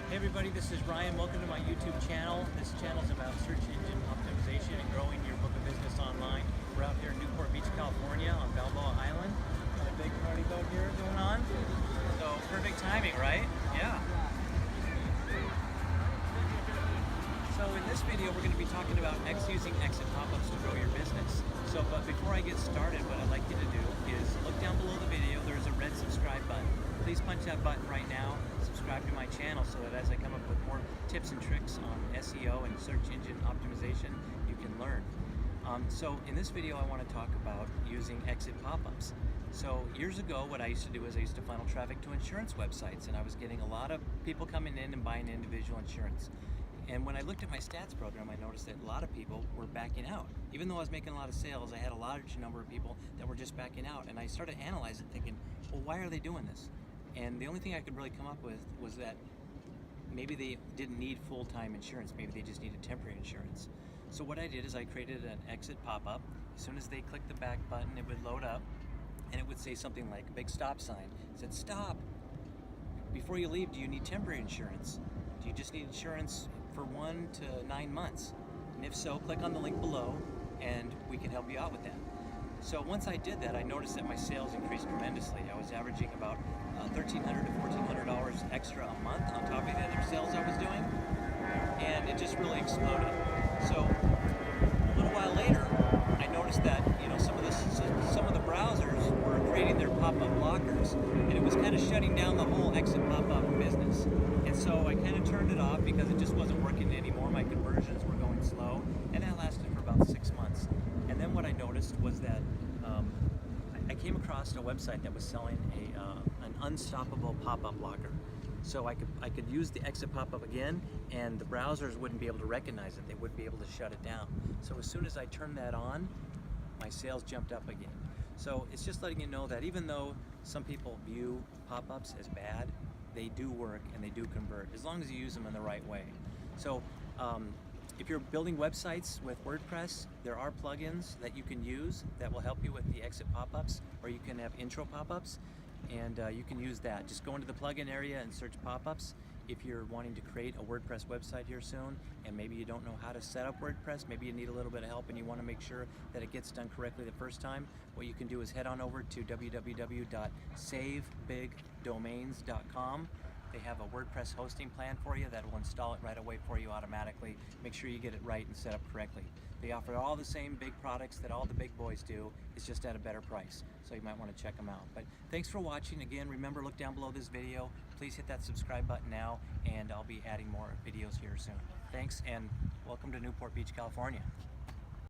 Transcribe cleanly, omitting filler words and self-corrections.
Hey everybody, this is Ryan. Welcome to my YouTube channel. This channel is about search engine optimization and growing your book of business online. We're out here in Newport Beach, California on Balboa Island. Got a big party boat here going on. So perfect timing, right? Yeah. So in this video, we're going to be talking about using exit pop-ups to grow your business. But before I get started, what I'd like you to do is look down below the video. There's a red subscribe button. Please punch that button right now. Subscribe to my channel so that as I come up with more tips and tricks on SEO and search engine optimization, you can learn. So in this video, I want to talk about using exit pop-ups. So years ago, what I used to do is I used to funnel traffic to insurance websites, and I was getting a lot of people coming in and buying individual insurance. And when I looked at my stats program, I noticed that a lot of people were backing out. Even though I was making a lot of sales, I had a large number of people that were just backing out. And I started analyzing, thinking, well, why are they doing this? And the only thing I could really come up with was that maybe they didn't need full-time insurance. Maybe they just needed temporary insurance. So what I did is I created an exit pop-up. As soon as they clicked the back button, it would load up, and it would say something like a big stop sign. It said, stop. Before you leave, do you need temporary insurance? Do you just need insurance for 1 to 9 months? And if so, click on the link below and we can help you out with that. So once I did that, I noticed that my sales increased tremendously. I was averaging about $1,300 to $1,400 extra a month on top of the other sales I was doing, and it just really exploded. So a little while later, I noticed that some of the browsers were creating their pop-up blockers, and it was kind of shutting down the whole exit pop-up business. And so I kind of turned it off because it just wasn't working anymore. My conversions were going slow, and that lasted for about 6 months. And then what I noticed was that I came across a website that was selling an unstoppable pop-up blocker. So I could use the exit pop-up again, and the browsers wouldn't be able to recognize it. They wouldn't be able to shut it down. So as soon as I turned that on, my sales jumped up again. So it's just letting you know that even though some people view pop-ups as bad, they do work and they do convert, as long as you use them in the right way. So if you're building websites with WordPress, there are plugins that you can use that will help you with the exit pop-ups, or you can have intro pop-ups, and you can use that. Just go into the plugin area and search pop-ups. If you're wanting to create a WordPress website here soon, and maybe you don't know how to set up WordPress, maybe you need a little bit of help and you want to make sure that it gets done correctly the first time, what you can do is head on over to www.savebigdomains.com. They have a WordPress hosting plan for you that will install it right away for you automatically. Make sure you get it right and set up correctly. They offer all the same big products that all the big boys do. It's just at a better price. So you might want to check them out. But thanks for watching. Again, remember, look down below this video. Please hit that subscribe button now, and I'll be adding more videos here soon. Thanks, and welcome to Newport Beach, California.